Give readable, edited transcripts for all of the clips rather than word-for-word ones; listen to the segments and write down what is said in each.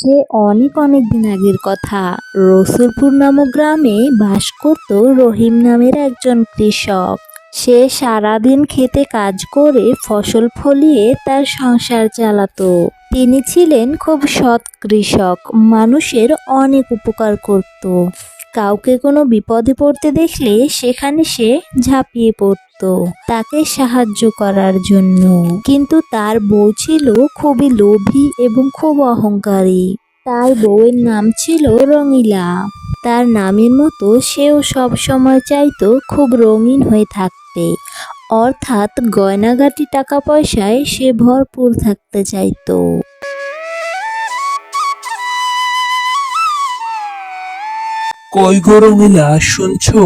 সে অনেক অনেক দিন আগের কথা। রসুলপুর নামক গ্রামে বাস করত রহিম নামের একজন কৃষক। সে সারাদিন খেতে কাজ করে ফসল ফলিয়ে তার সংসার চালাতো। তিনি ছিলেন খুব সৎ কৃষক, মানুষের অনেক উপকার করত। কাউকে কোনো বিপদে পড়তে দেখলে সেখানে সে ঝাঁপিয়ে পড়তো তাকে সাহায্য করার জন্য। কিন্তু তার বউ ছিল খুবই লোভী এবং খুব অহংকারী। তার বউয়ের নাম ছিল রঙিলা। তার নামের মতো সেও সব সময় চাইতো খুব রঙিন হয়ে থাকতে, অর্থাৎ গয়নাগাটি টাকা পয়সায় সে ভরপুর থাকতে চাইতো। কই গো রঙিলা, শুনছো?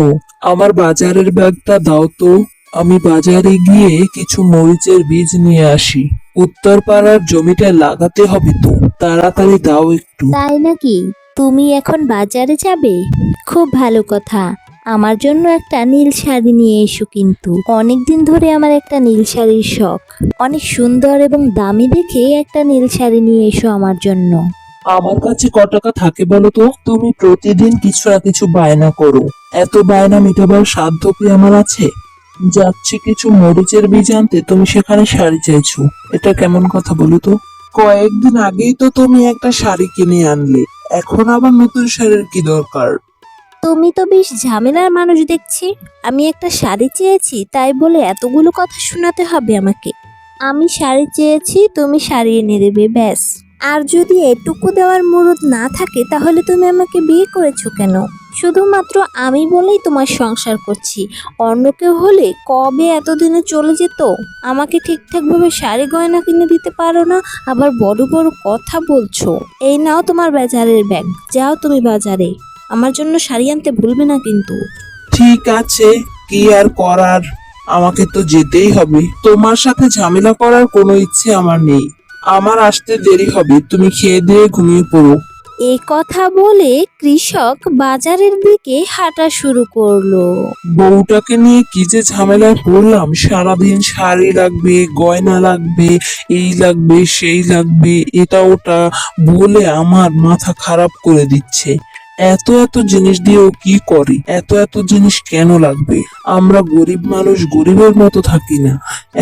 আমার বাজারের ব্যাগটা দাও তো। আমি বাজারে গিয়ে কিছু মরিচের বীজ নিয়ে আসি। উত্তর পাড়ার জমিটা লাগাতে হবে তো, তাড়াতাড়ি দাও একটু। তাই নাকি? তুমি এখন বাজারে যাবে? খুব ভালো কথা। আমার জন্য একটা নীল শাড়ি নিয়ে এসো, কিন্তু অনেক দিন ধরে আমার একটা নীল শাড়ির শখ। অনেক সুন্দর এবং দামি দেখে একটা নীল শাড়ি নিয়ে এসো আমার জন্য। আমার কাছে ক টাকা থাকে বলো তো? তুমি প্রতিদিন কিছু না কিছু বায়না করো। এত বায়না মেটাবার সাধ্য কি আমার আছে? যাচ্ছি কিছু মরিচের বীজ আনতে, তুমি সেখানে শাড়ি চাইছো। এটা কেমন কথা বলো তো? কয়েকদিন আগেই তো তুমি একটা শাড়ি কিনে আনলে, এখন আবার নতুন শাড়ির কি দরকার? তুমি তো বেশ ঝামেলার মানুষ দেখছি। আমি একটা শাড়ি চেয়েছি তাই বলে এতগুলো কথা শোনাতে হবে আমাকে? আমি শাড়ি চেয়েছি, তুমি শাড়ি এনে দেবে, ব্যাস। আর যদি এটুকু দেওয়ার মুরুদ না থাকে তাহলে তুমি আমাকে বিয়ে করেছো কেন? শুধুমাত্র আমি বলেই তোমার সংসার করছি। অন্য কেউ হলে কবে এতদিনে চলে যেত। আমাকে ঠিকঠাকভাবে শাড়ি গয়না কিনে দিতে পারো না, আবার বড় বড় কথা বলছো। এই নাও তোমার বাজারের ব্যাগ, যাও তুমি বাজারে। আমার জন্য শাড়ি আনতে ভুলবে না কিন্তু। ঠিক আছে, কি আর করার, আমাকে তো যেতেই হবে। তোমার সাথে ঝামেলা করার কোনো ইচ্ছে আমার নেই। আমার আসতে দেরি হবে, তুমি খেয়ে দিয়ে ঘুমিয়ে পড়ো। এই কথা বলে কৃষক বাজারের দিকে হাঁটা শুরু করলো। বউটাকে নিয়ে কি যে ঝামেলায় পড়লাম, সারাদিন শাড়ি লাগবে, গয়না লাগবে, এই লাগবে সেই লাগবে, এটা ওটা বলে আমার মাথা খারাপ করে দিচ্ছে। এত এত জিনিস দিয়েও কি করে? এত এত জিনিস কেন লাগবে? আমরা গরিব মানুষ গরিবের মতো থাকি না?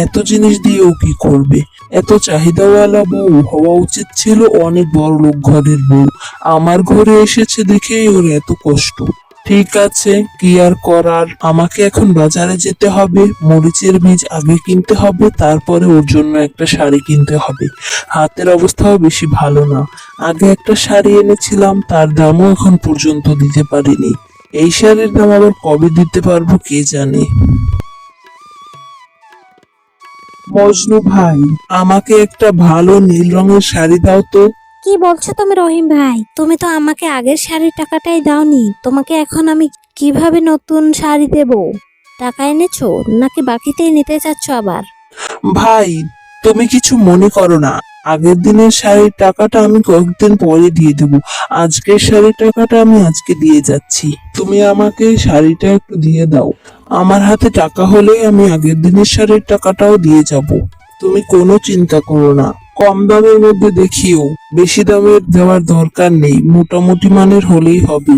এত জিনিস দিয়েও কি করবে? এত চাহিদাওয়ালা বউ হওয়া উচিত ছিল অনেক বড় লোক ঘরের বউ। আমার ঘরে এসেছে দেখেই ওর এত কষ্ট। ঠিক আছে, কি আর করার, আমাকে এখন বাজারে যেতে হবে। মরিচের বীজ আগে কিনতে হবে, তারপরে ওর জন্য একটা শাড়ি কিনতে হবে। হাতের অবস্থাও বেশি ভালো না। আগে একটা শাড়ি এনেছিলাম, তার দামও এখন পর্যন্ত দিতে পারিনি। এই শাড়ির দাম আবার কবে দিতে পারবো কে জানে। মজনু ভাই, আমাকে একটা ভালো নীল রঙের শাড়ি দাও তো। কি বলছো তুমি রহিম ভাই? তুমি তো আমাকে আগের শাড়ির টাকাটাই দাওনি। তোমাকে এখন আমি কিভাবে নতুন শাড়ি দেব? টাকা এনেছো নাকি বাকিতেই নিতে চাচ্ছ আবার? ভাই, তুমি কিছু মনে করো না। আগের দিনের শাড়ির টাকাটা আমি কয়েকদিন পরে দিয়ে দেব। আজকের শাড়ির টাকাটা আমি আজকে দিয়ে যাচ্ছি। তুমি আমাকে শাড়িটা একটু দিয়ে দাও। আমার হাতে টাকা হলেই আমি আগের দিনের শাড়ির টাকাটাও দিয়ে যাব। তুমি কোনো চিন্তা করো না। কম দামের মধ্যে দেখিও, বেশি দামের দেওয়ার দরকার নেই, মোটামুটি মানের হলেই হবে।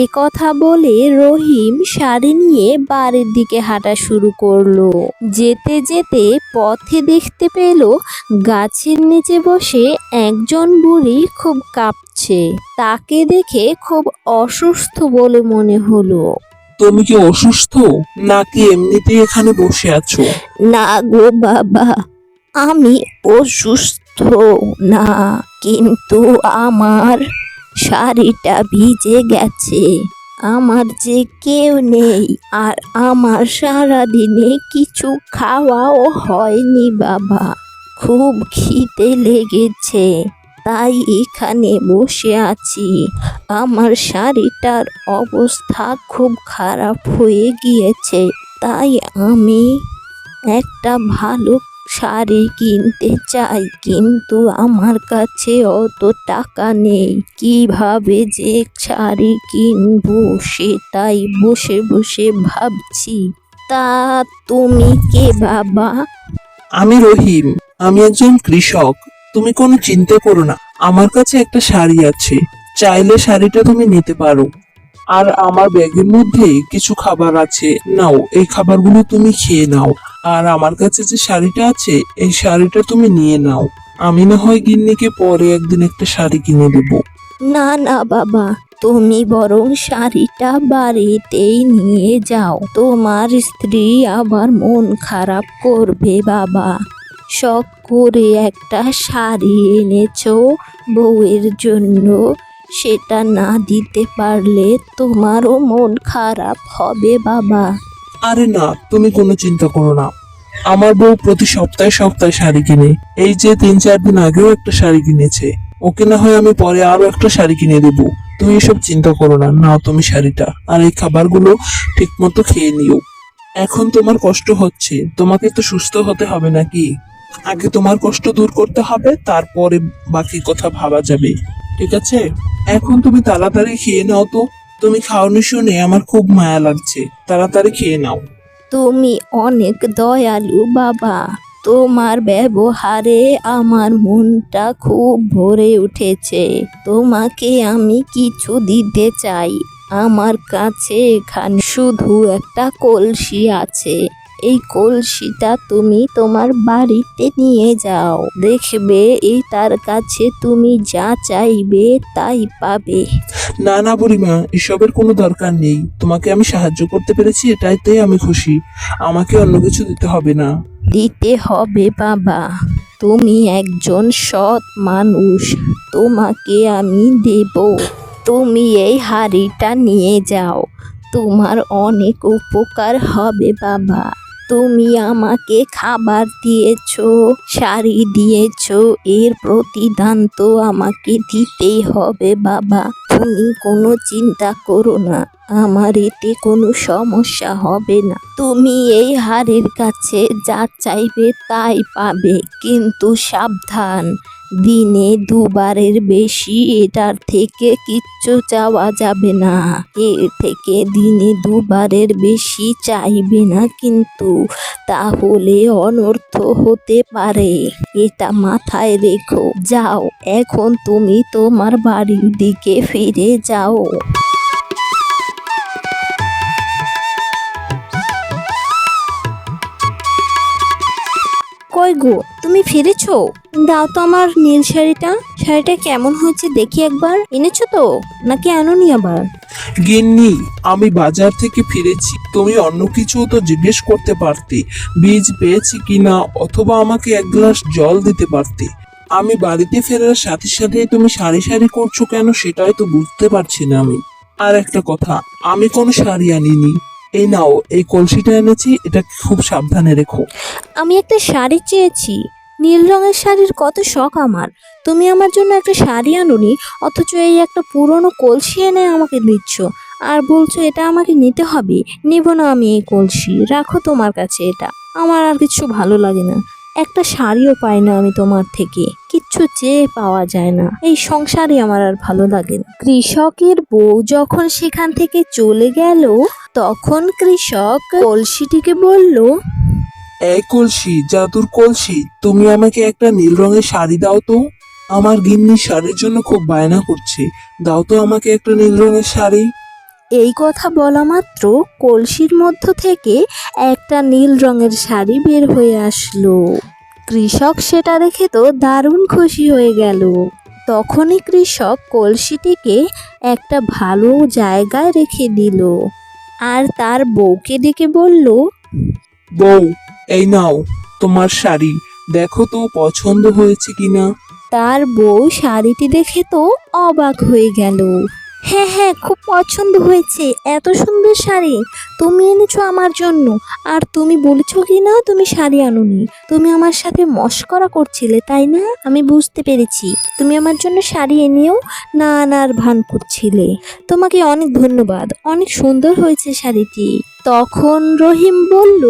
এ কথা বলে রহিম শাড়ি নিয়ে বাড়ির দিকে হাঁটা শুরু করলো। যেতে যেতে পথে দেখতে পেল গাছের নিচে বসে একজন বুড়ি খুব কাঁপছে। তাকে দেখে খুব অসুস্থ বলে মনে হলো। তুমি কি অসুস্থ নাকি এমনিতেই এখানে বসে আছো? না গো বাবা, আমি অসুস্থ না, কিন্তু আমার শাড়িটা ভিজে গেছে। আমার যে কেউ নেই, আর আমার সারাদিনে কিছু খাওয়াও হয়নি বাবা। খুব খিদে লেগেছে, তাই এখানে বসে আছি। আমার শাড়িটার অবস্থা খুব খারাপ হয়ে গিয়েছে, তাই আমি একটা ভালো শাড়ি কিনতে চাই, কিন্তু আমার কাছে অত টাকা নেই। কিভাবে যে শাড়ি কিনবো সেটাই বসে বসে ভাবছি। তা তুমি কে বাবা? আমি রহিম, আমি একজন কৃষক। তুমি কোনো চিন্তা করো না, আমার কাছে একটা শাড়ি আছে, চাইলে শাড়িটা তুমি নিতে পারো। আর আমার ব্যাগের মধ্যে কিছু খাবার আছে, নাও এই খাবারগুলো তুমি খেয়ে নাও। আর আমার কাছে যে শাড়িটা আছে এই শাড়িটা তুমি নিয়ে নাও। আমি না হয় গিন্নিকে পরে একদিন একটা শাড়ি কিনে দেবো। না না বাবা, তুমি বরং শাড়িটা বাড়িতেই নিয়ে যাও, তোমার স্ত্রী আবার মন খারাপ করবে বাবা। শখ করে একটা শাড়ি এনেছো বউয়ের জন্য, সেটা না দিতে পারলে তোমারও মন খারাপ হবে বাবা। আরে না, তুমি কোনো চিন্তা করো না। আমার বউ প্রতি সপ্তাহে সপ্তাহে শাড়ি কিনে, এই যে 3-4 দিন আগেও একটা শাড়ি কিনেছে। ওকে না হয় আমি পরে আরো একটা শাড়ি কিনে দেবো। তুমি এসব চিন্তা করো না, নাও তুমি শাড়িটা, আর এই খাবারগুলো ঠিক মতো খেয়ে নিও। এখন তোমার কষ্ট হচ্ছে, তোমাকে তো সুস্থ হতে হবে নাকি? আগে তোমার কষ্ট দূর করতে হবে, তারপরে বাকি কথা ভাবা যাবে। ঠিক আছে, এখন তুমি তাড়াতাড়ি খেয়ে নাও তো। তুমি খাওনি শুনে আমার খুব মায়া লাগছে, তাড়াতাড়ি খেয়ে নাও। তুমি অনেক দয়ালু বাবা, তোমার ব্যবহারে আমার মনটা খুব ভরে উঠেছে। তোমাকে আমি কিছু দিতে চাই। আমার কাছে এখানে শুধু একটা কলসি আছে, এই কলসিটা তুমি তোমার বাড়িতে নিয়ে যাও, দেখবে এটার কাছে তুমি যা চাইবে তাই পাবে। না না বুড়িমা, এসবের কোনো দরকার নেই। তোমাকে আমি সাহায্য করতে পেরেছি, এটাইতে আমি খুশি। আমাকে অন্য কিছু দিতে হবে না। দিতে হবে বাবা, তুমি একজন সৎ মানুষ, তোমাকে আমি দেব। তুমি এই হাঁড়িটা নিয়ে যাও, তোমার অনেক উপকার হবে বাবা। তুমি আমাকে খাবার দিয়েছো, শাড়ি দিয়েছো, এর প্রতিদান তো আমাকে দিতেই হবে বাবা। তুমি কোনো চিন্তা করো না, আমার এতে কোনো সমস্যা হবে না। তুমি এই হাড়ির কাছে যা চাইবে তাই পাবে, কিন্তু সাবধান, দিনে দুবারের বেশি এটার থেকে কিচ্ছু চাওয়া যাবে না। এর থেকে দিনে দুবারের বেশি চাইবে না কিন্তু, তাহলে অনর্থ হতে পারে, এটা মাথায় রেখো। যাও, এখন তুমি তোমার বাড়ির দিকে ফিরে যাও। কই গো, তুমি ফিরেছো? দাও তো আমার নীল শাড়িটা। শাড়িটা কেমন হয়েছে দেখি একবার। এনেছো তো নাকি আনোনি আবার? গিন্নি, আমি বাজার থেকে ফিরেছি, তুমি অন্য কিছু তো জিজ্ঞেস করতে পারতে, বীজ পেয়েছি কিনা, অথবা আমাকে এক গ্লাস জল দিতে পারতে। আমি বাড়িতে ফেরার সাথে সাথে তুমি সারি সারি করছো কেন, সেটাই তো বুঝতে পারছি না আমি। আর একটা কথা, আমি কোনো শাড়ি আনিনি। এই নাও, এই কলসিটা এনেছি, এটা খুব সাবধানে রেখো। আমি একটা শাড়ি চেয়েছি, নীল রঙের শাড়ির কত শখ আমার। তুমি আমার জন্য একটা শাড়ি আনোনি, অথচ এই একটা পুরনো কলসি এনে আমাকে দিচ্ছ, আর বলছো এটা আমাকে নিতে হবে। নেব না আমি এই কলসি, রাখো তোমার কাছে এটা। আমার আর কিছু ভালো লাগে না, একটা শাড়িও পাই না আমি তোমার থেকে, কিচ্ছু চেয়ে পাওয়া যায় না। এই সংসারই আমার আর ভালো লাগে না। কৃষকের বউ যখন সেখান থেকে চলে গেল, তখন কৃষক কলসিটিকে বলল, এই কলসি, জাদুর কলসি, তুমি আমাকে একটা নীল রঙের শাড়ি দাও তো। আমার গিন্নি শাড়ির জন্য খুব বায়না করছে, দাও তো আমাকে একটা নীল রঙের শাড়ি। এই কথা বলা মাত্র কলসির মধ্য থেকে একটা নীল রঙের শাড়ি বের হয়ে আসলো। কৃষক সেটা দেখে তো দারুণ খুশি হয়ে গেল। তখনই কৃষক কলসিটিকে একটা ভালো জায়গায় রেখে দিল, আর তার বউকে ডেকে বলল, বউ, এই নাও তোমার শাড়ি, দেখো তো পছন্দ হয়েছে কিনা। তার বউ শাড়িটি দেখে তো অবাক হয়ে গেল। হ্যাঁ হ্যাঁ, খুব পছন্দ হয়েছে, এত সুন্দর শাড়ি তুমি এনেছো আমার জন্য। আর তুমি বলেছো কি না তুমি শাড়ি আনোনি, তুমি আমার সাথে মশকরা করছিলে তাই না? আমি বুঝতে পেরেছি, তুমি আমার জন্য শাড়ি এনেও না আনার ভান করছিলে। তোমাকে অনেক ধন্যবাদ, অনেক সুন্দর হয়েছে শাড়িটি। তখন রহিম বলল,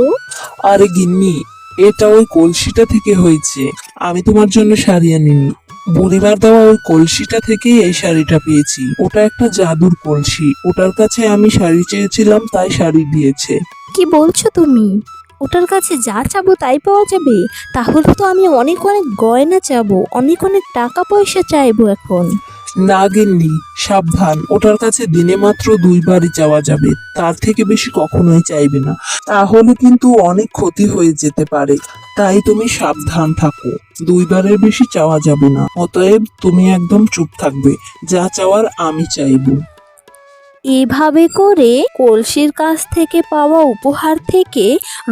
আরে গিন্নি, এটা ওই কলসিটা থেকে হয়েছে, আমি তোমার জন্য শাড়ি আনিনি। বুড়িমার দেওয়া ওই কলসিটা থেকেই এই শাড়িটা পেয়েছি। ওটা একটা জাদুর কলসি, ওটার কাছে আমি শাড়ি চেয়েছিলাম, তাই শাড়ি দিয়েছে। কি বলছো তুমি? ওটার কাছে যা চাবো তাই পাওয়া যাবে? তাহলে তো আমি অনেক অনেক গয়না চাবো, অনেক অনেক টাকা পয়সা চাইবো এখন। না গিন্নি, সাবধান, ওটার কাছে দিনে মাত্র 2বারই চাওয়া যাবে, তার থেকে বেশি কখনোই চাইবে না, তাহলে কিন্তু অনেক ক্ষতি হয়ে যেতে পারে। তাই তুমি সাবধান থাকো, 2বারের বেশি চাওয়া যাবে না। অতএব তুমি একদম চুপ থাকবে, যা চাওয়ার আমি চাইবো। এভাবে করে কলসির কাছ থেকে পাওয়া উপহার থেকে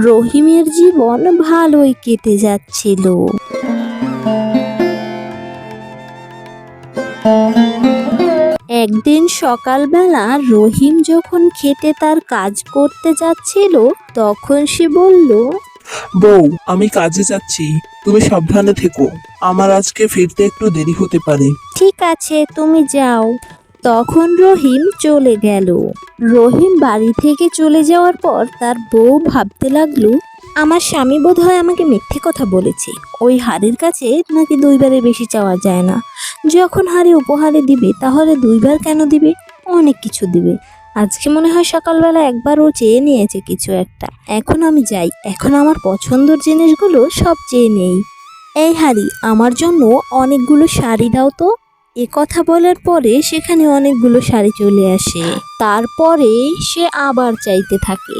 রহিমের জীবন ভালোই কেটে যাচ্ছিল। একদিন সকালবেলা রহিম যখন খেতে তার কাজ করতে যাচ্ছিল, তখন সে বলল, বউ, আমি কাজে যাচ্ছি, তুমি সাবধানে থেকো, আমার আজকে ফিরতে একটু দেরি হতে পারে। ঠিক আছে, তুমি যাও। তখন রহিম চলে গেল। রহিম বাড়ি থেকে চলে যাওয়ার পর তার বউ ভাবতে লাগলো, আমার স্বামী বোধহয় আমাকে মিথ্যে কথা বলেছে। ওই হাড়ির কাছে নাকি 2বারের বেশি চাওয়া যায় না। যখন হাড়ি উপহারে দিবে তাহলে 2বার কেন দিবে? অনেক কিছু দিবে। আজকে মনে হয় সকালবেলা একবার ও চেয়ে নিয়েছে কিছু একটা। এখন আমি যাই, এখন আমার পছন্দের জিনিসগুলো সব চেয়ে নেই। এই হাড়ি, আমার জন্য অনেকগুলো শাড়ি দাও তো। এ কথা বলার পরে সেখানে অনেকগুলো শাড়ি চলে আসে। তারপরে সে আবার চাইতে থাকে,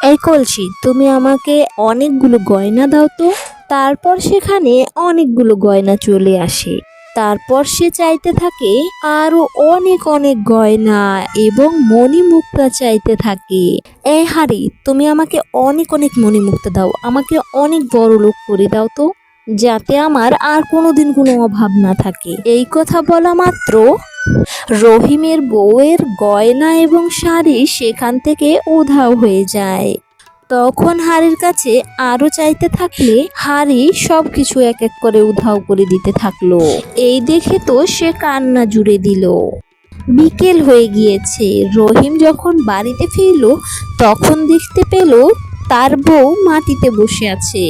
এই কলসি, তুমি আমাকে অনেকগুলো গয়না দাও তো। তারপর সেখানে অনেকগুলো গয়না চলে আসে। তারপর সে চাইতে থাকে আরো অনেক অনেক গয়না এবং মণিমুক্তা চাইতে থাকে। এই হাড়ি, তুমি আমাকে অনেক অনেক মণিমুক্তা দাও, আমাকে অনেক বড় লোক করে দাও তো, যাতে আমার আর কোনোদিন কোনো অভাব না থাকে। এই কথা বলা মাত্র রহিমের বউয়ের গয়না এবং শাড়ি সেখান থেকে উধাও হয়ে যায়। তখন হাড়ির কাছে আরো চাইতে থাকলে হাড়ি সবকিছু এক এক করে উধাও করে দিতে থাকলো। এই দেখে তো সে কান্না জুড়ে দিল। বিকেল হয়ে গিয়েছে। রহিম যখন বাড়িতে ফিরল তখন দেখতে পেল তার বউ মাটিতে বসে আছে,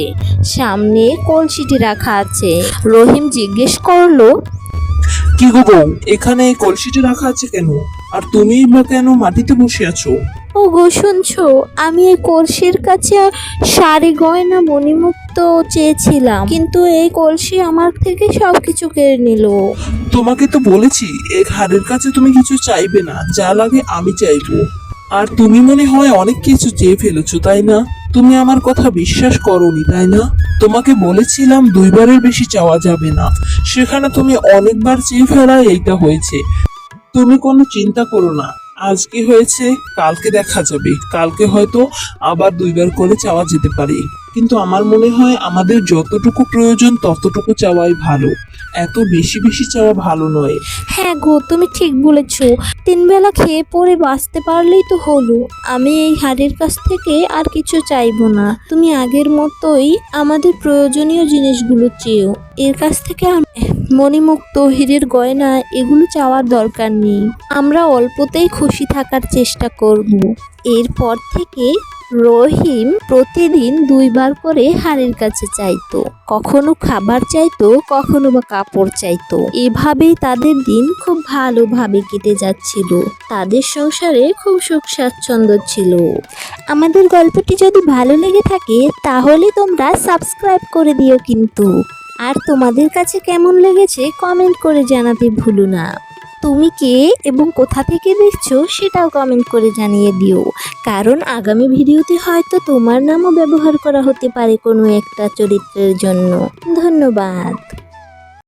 সামনে কলসিটি রাখা আছে। রহিম জিজ্ঞেস করলো, কি গো বউ, এখানে এই কলসিটা রাখা আছে কেন? আর তুমি বা কেন মাটিতে বসে আছো? ও গো, শুনছো? আমি এই কলসির কাছে শাড়ি গয়না মণিমুক্ত চেয়েছিলাম, কিন্তু এই কলসি আমার থেকে সবকিছু কেড়ে নিল। তোমাকে তো বলেছি এই হাড়ের কাছে তুমি কিছু চাইবে না, যা লাগে আমি চাইবো। আর তুমি মনে হয় অনেক কিছু চেয়ে ফেলেছো, তাই না? তুমি আমার কথা বিশ্বাস করোনি, তাই না? তোমাকে বলেছিলাম 2বারের বেশি চাওয়া যাবে না, সেখানে তুমি অনেকবার চেয়ে ফেলায় এইটা হয়েছে। তুমি কোনো চিন্তা করো না, আজকে হয়েছে, কালকে দেখা যাবে, কালকে হয়তো আবার 2বার করে চাওয়া যেতে পারে। কিন্তু আমার মনে হয় আমাদের যতটুকু প্রয়োজন ততটুকু চাওয়াই ভালো, এত বেশি বেশি চাওয়া ভালো নয়। হ্যাঁ গো, তুমি ঠিক বলেছ। 3 বেলা খেয়ে পরে বাঁচতে পারলেই তো হলো। আমি এই হাড়ির কাছ থেকে আর কিছু চাইবো না। তুমি আগের মতোই আমাদের প্রয়োজনীয় জিনিসগুলো চেয়েও। এর কাছ থেকে মণিমুক্ত, হীরের গয়না এগুলো চাওয়ার দরকার নেই। আমরা অল্পতেই খুশি থাকার চেষ্টা করব। এরপর থেকে রহিম প্রতিদিন 2বার করে হাড়ির কাছে চাইতো। কখনো খাবার চাইতো, কখনো বা কাপড় চাইতো। এভাবেই তাদের দিন খুব ভালোভাবে কেটে যাচ্ছিল। তাদের সংসারে খুব সুখ স্বাচ্ছন্দ্য ছিল। আমাদের গল্পটি যদি ভালো লেগে থাকে তাহলে তোমরা সাবস্ক্রাইব করে দিও কিন্তু। আর তোমাদের কাছে কেমন লেগেছে কমেন্ট করে জানাতে ভুলো না। তুমি কে এবং কোথা থেকে দেখছো সেটাও কমেন্ট করে জানিয়ে দিও, কারণ আগামী ভিডিওতে হয়তো তোমার নামও ব্যবহার করা হতে পারে কোনো একটা চরিত্রের জন্য। ধন্যবাদ।